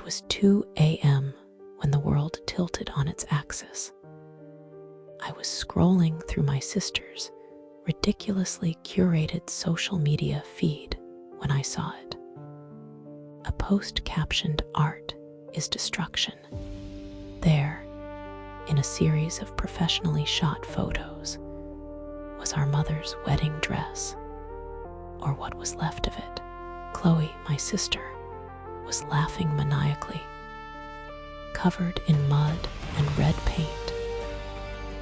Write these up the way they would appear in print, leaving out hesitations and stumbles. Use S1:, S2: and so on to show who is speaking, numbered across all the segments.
S1: was 2 a.m. when the world tilted on its axis. I was scrolling through my sister's ridiculously curated social media feed when I saw it. A post captioned "Art is destruction." There, in a series of professionally shot photos, was our mother's wedding dress, or what was left of it. Chloe, my sister, was laughing maniacally, covered in mud and red paint,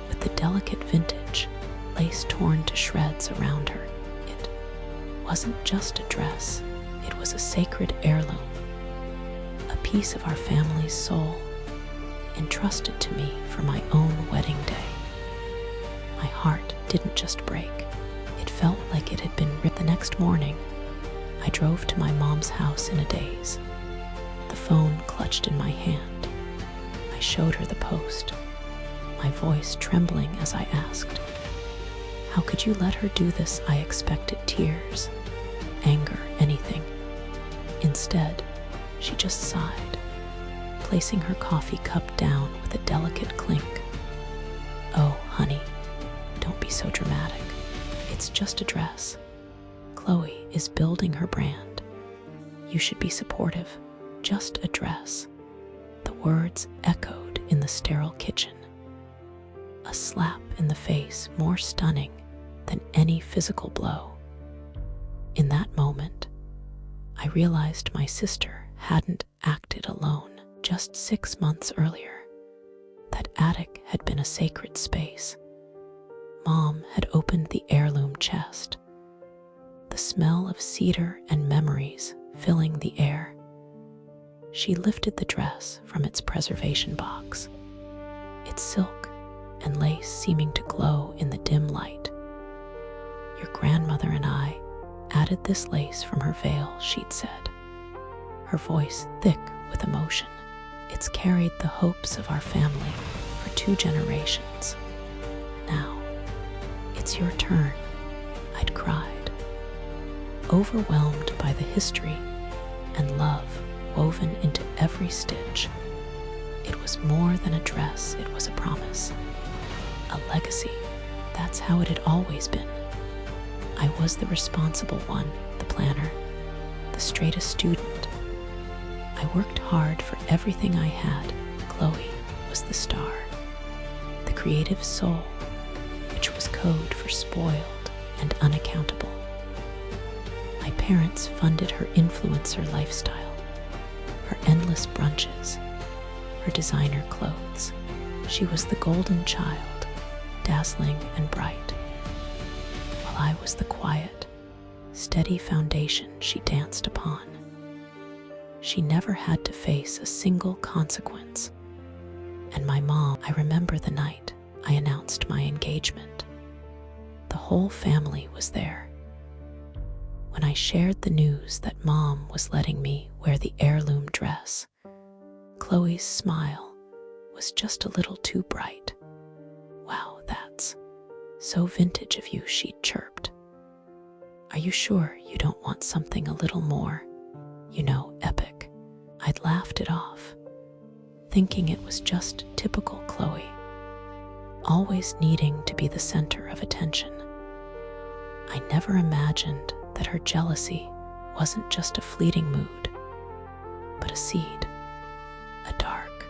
S1: with the delicate vintage lace torn to shreds around her. It wasn't just a dress, it was a sacred heirloom, a piece of our family's soul, entrusted to me for my own wedding day. My heart didn't just break, it felt like it had been ripped. The next morning, I drove to my mom's house in a daze, the phone clutched in my hand. I showed her the post, my voice trembling as I asked, "How could you let her do this?" I expected tears, anger, anything. Instead, she just sighed, placing her coffee cup down with a delicate clink. "Oh, honey, don't be so dramatic. It's just a dress. Chloe is building her brand. You should be supportive. Just a dress." The words echoed in the sterile kitchen. A slap in the face more stunning than any physical blow. In that moment, I realized my sister hadn't acted alone. Just 6 months earlier, that attic had been a sacred space. Mom had opened the heirloom chest, the smell of cedar and memories filling the air. She lifted the dress from its preservation box, its silk and lace seeming to glow in the dim light. "Your grandmother and I added this lace from her veil," she'd said, her voice thick with emotion. "It's carried the hopes of our family for 2 generations. Now, it's your turn." I'd cried, overwhelmed by the history and love woven into every stitch. It was more than a dress, it was a promise, a legacy. That's how it had always been. I was the responsible one, the planner, the straightest student. I worked hard for everything I had. Chloe was the star, the creative soul, which was code for spoiled and unaccountable. My parents funded her influencer lifestyle, her endless brunches, her designer clothes. She was the golden child, dazzling and bright, while I was the quiet, steady foundation she danced upon. She never had to face a single consequence. And my mom, I remember the night I announced my engagement. The whole family was there. When I shared the news that Mom was letting me wear the heirloom dress, Chloe's smile was just a little too bright. "Wow, that's so vintage of you," she chirped. "Are you sure you don't want something a little more, epic?" I'd laughed it off, thinking it was just typical Chloe, always needing to be the center of attention. I never imagined that her jealousy wasn't just a fleeting mood, but a seed, a dark,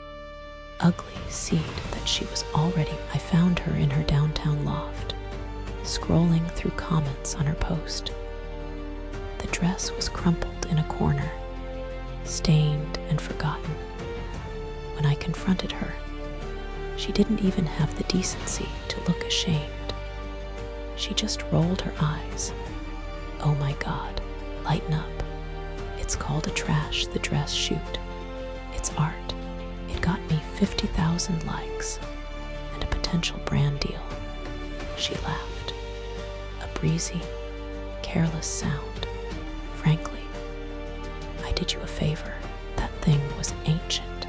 S1: ugly seed that she was already. I found her in her downtown loft, scrolling through comments on her post. The dress was crumpled in a corner, stained and forgotten. When I confronted her, she didn't even have the decency to look ashamed. She just rolled her eyes. "Oh my God, lighten up. It's called a trash the dress shoot. It's art. It got me 50,000 likes and a potential brand deal." She laughed. A breezy, careless sound. "Frankly, I did you a favor. That thing was ancient."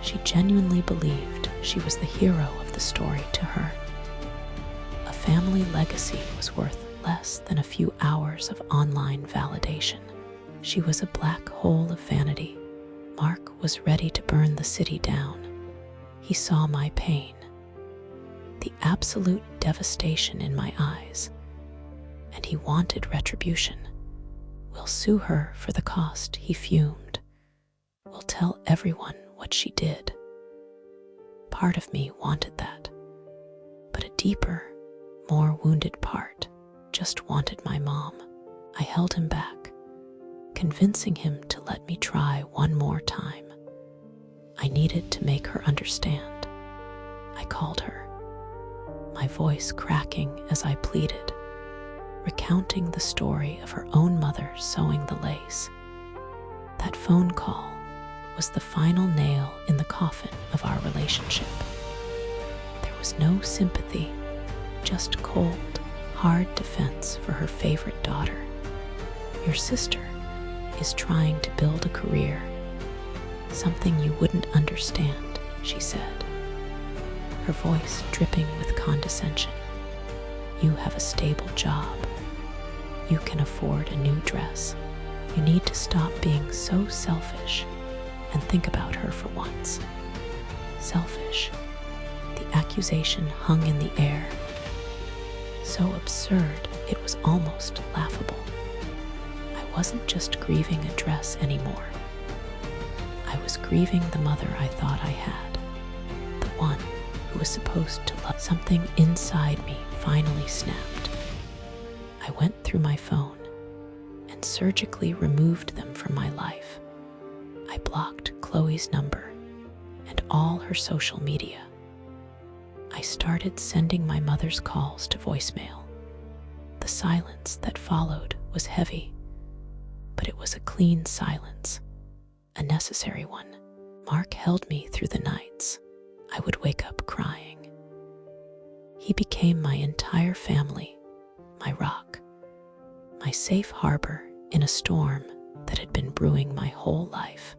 S1: She genuinely believed she was the hero of the story to her. A family legacy was worth less than a few hours of online validation. She was a black hole of vanity, was ready to burn the city down. He saw my pain, the absolute devastation in my eyes, and he wanted retribution. "We'll sue her for the cost," he fumed. "We'll tell everyone what she did." Part of me wanted that, but a deeper, more wounded part just wanted my mom. I held him back, convincing him to let me try one more time. I needed to make her understand. I called her, my voice cracking as I pleaded, recounting the story of her own mother sewing the lace. That phone call was the final nail in the coffin of our relationship. There was no sympathy, just cold, hard defense for her favorite daughter. "Your sister is trying to build a career, something you wouldn't understand," she said, her voice dripping with condescension. "You have a stable job. You can afford a new dress. You need to stop being so selfish and think about her for once." Selfish. The accusation hung in the air. So absurd, it was almost laughable. I wasn't just grieving a dress anymore. I was grieving the mother I thought I had, the one who was supposed to love. Something inside me finally snapped. I went through my phone and surgically removed them from my life. I blocked Chloe's number and all her social media. I started sending my mother's calls to voicemail. The silence that followed was heavy, but it was a clean silence, a necessary one. Mark held me through the nights. I would wake up crying. He became my entire family, my rock, my safe harbor in a storm that had been brewing my whole life.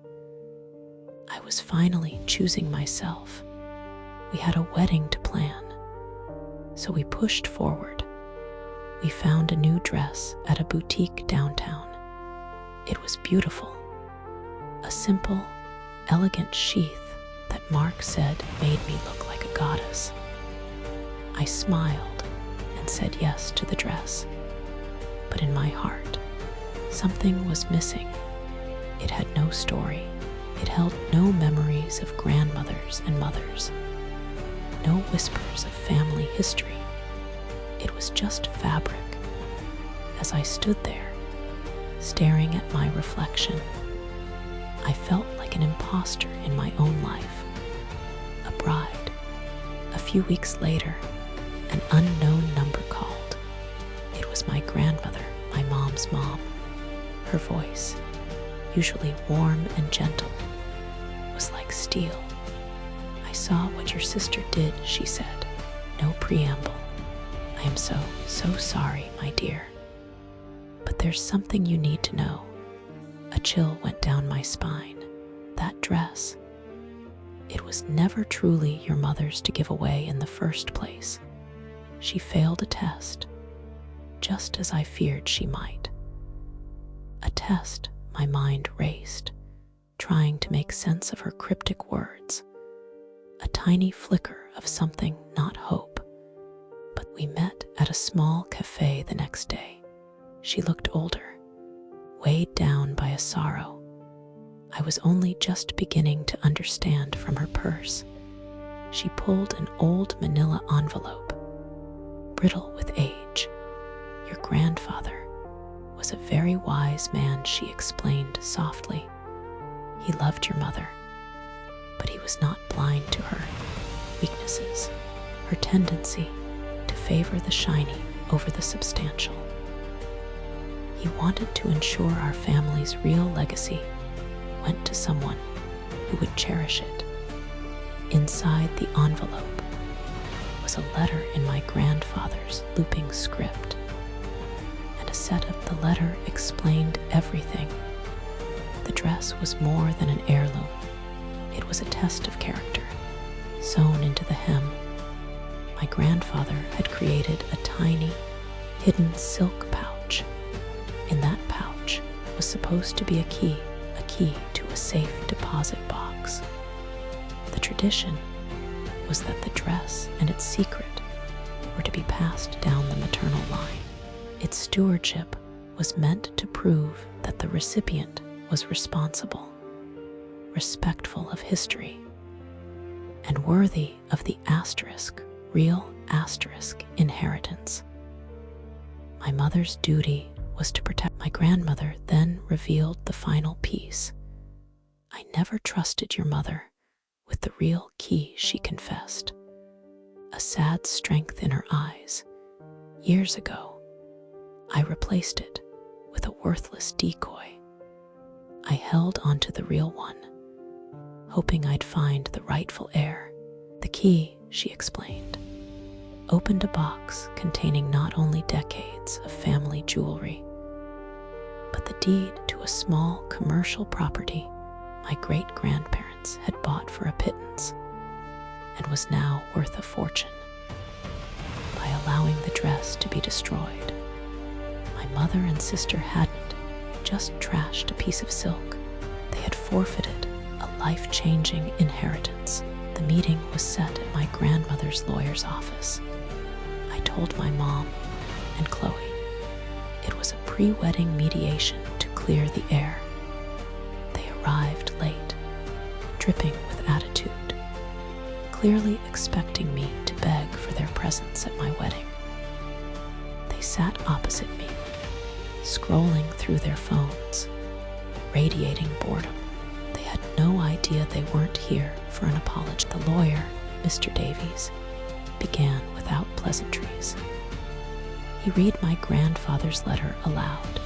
S1: I was finally choosing myself. We had a wedding to plan, so we pushed forward. We found a new dress at a boutique downtown. It was beautiful, a simple, elegant sheath that Mark said made me look like a goddess. I smiled and said yes to the dress, but in my heart, something was missing. It had no story. It held no memories of grandmothers and mothers, no whispers of family history. It was just fabric. As I stood there, staring at my reflection, I felt like an imposter in my own life, a bride. A few weeks later, an unknown number called. It was my grandmother, my mom's mom. Her voice, usually warm and gentle, was like steel. "I saw what your sister did," she said. No preamble. "I am so sorry, my dear. But there's something you need to know." A chill went down my spine. That dress. It was never truly your mother's to give away in the first place. She failed a test, just as I feared she might. A test. My mind raced, trying to make sense of her cryptic words. A tiny flicker of something, not hope. But we met at a small cafe the next day. She looked older, weighed down by a sorrow I was only just beginning to understand from her purse. She pulled an old manila envelope, brittle with age. "Your grandfather was a very wise man," she explained softly. "He loved your mother, but he was not blind to her weaknesses, her tendency to favor the shiny over the substantial. He wanted to ensure our family's real legacy went to someone who would cherish it." Inside the envelope was a letter in my grandfather's looping script, and a set of the letter explained everything. The dress was more than an heirloom. It was a test of character, sewn into the hem. My grandfather had created a tiny, hidden silk pouch. In that pouch was supposed to be a key to a a safe deposit box. The tradition was that the dress and its secret were to be passed down the maternal line. Its stewardship was meant to prove that the recipient was responsible, respectful of history, and worthy of the real inheritance. My mother's duty was to protect. My grandmother then revealed the final piece. I never trusted your mother with the real key, she confessed, a sad strength in her eyes. Years ago, I replaced it with a worthless decoy. I held onto the real one, hoping I'd find the rightful heir. The key, she explained, opened a box containing not only decades of family jewelry, but the deed to a small commercial property my great-grandparents had bought for a pittance and was now worth a fortune. By allowing the dress to be destroyed, my mother and sister hadn't just trashed a piece of silk. They had forfeited a life-changing inheritance. The meeting was set at my grandmother's lawyer's office. I told my mom and Chloe it was a pre-wedding mediation to clear the air. They arrived late, dripping with attitude, clearly expecting me to beg for their presence at my wedding. They sat opposite me, scrolling through their phones, radiating boredom. They had no idea they weren't here for an apology. The lawyer, Mr. Davies, began without pleasantries. He read my grandfather's letter aloud,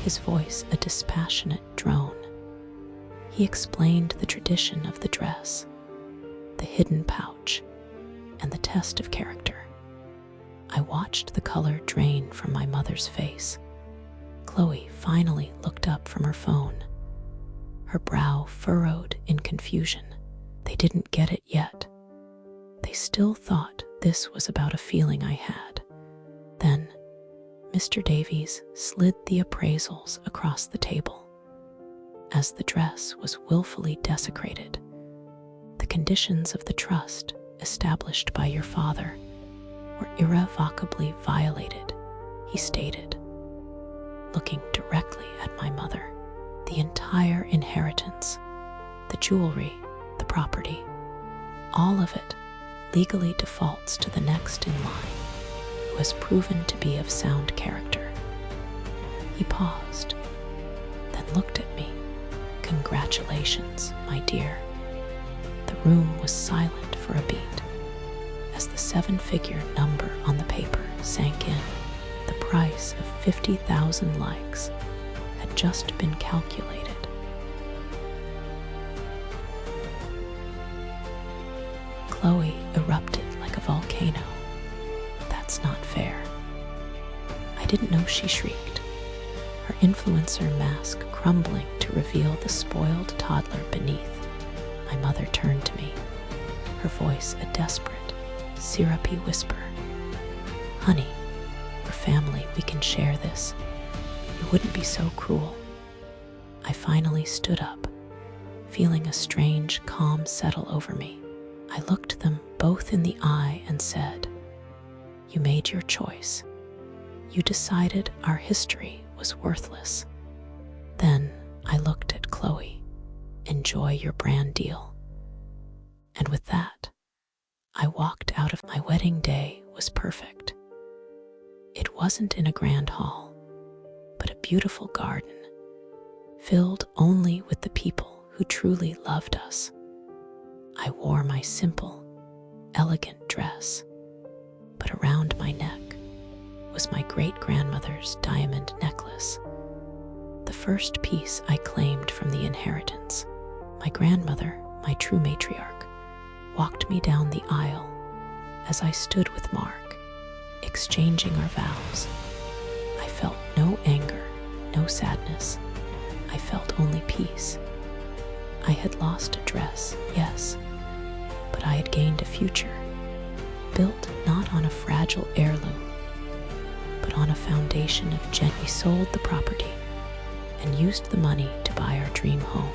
S1: his voice a dispassionate drone. He explained the tradition of the dress, the hidden pouch, and the test of character. I watched the color drain from my mother's face. Chloe finally looked up from her phone, her brow furrowed in confusion. They didn't get it yet. They still thought this was about a feeling I had. Then, Mr. Davies slid the appraisals across the table. As the dress was willfully desecrated, the conditions of the trust established by your father were irrevocably violated, he stated, looking directly at my mother. The entire inheritance, the jewelry, the property, all of it legally defaults to the next in line, who has proven to be of sound character. He paused, then looked at me. Congratulations, my dear. The room was silent for a beat. As the 7-figure number on the paper sank in, the price of 50,000 likes had just been calculated. Chloe erupted like a volcano. That's not fair. I didn't know she shrieked, her influencer mask crumbling to reveal the spoiled toddler beneath. My mother turned to me, her voice a desperate, syrupy whisper. Honey, we're family, we can share this. You wouldn't be so cruel. I finally stood up, feeling a strange calm settle over me. I looked them both in the eye and said, you made your choice. You decided our history was worthless. Then I looked at Chloe. Enjoy your brand deal. And with that, I walked out of. My wedding day was perfect. It wasn't in a grand hall, but a beautiful garden, filled only with the people who truly loved us. I wore my simple, elegant dress, but around my neck was my great-grandmother's diamond necklace, the first piece I claimed from the inheritance. My grandmother, my true matriarch, walked me down the aisle as I stood with Mark, exchanging our vows. I felt no anger, no sadness. I felt only peace. I had lost a dress, yes, but I had gained a future, built not on a fragile heirloom, but on a foundation of genuine. We sold the property and used the money to buy our dream home.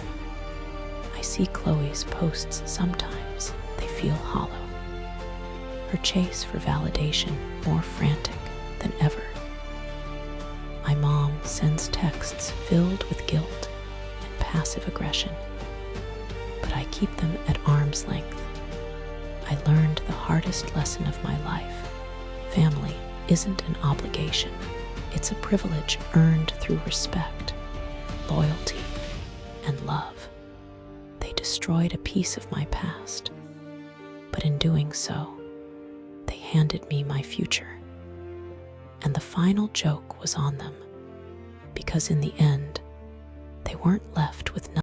S1: I see Chloe's posts sometimes, they feel hollow. Her chase for validation more frantic than ever. My mom sends texts filled with guilt and passive aggression, but I keep them at arm's length. I learned the hardest lesson of my life. Family isn't an obligation. It's a privilege earned through respect, loyalty, and love. They destroyed a piece of my past, but in doing so, they handed me my future. And the final joke was on them, because in the end, they weren't left with nothing.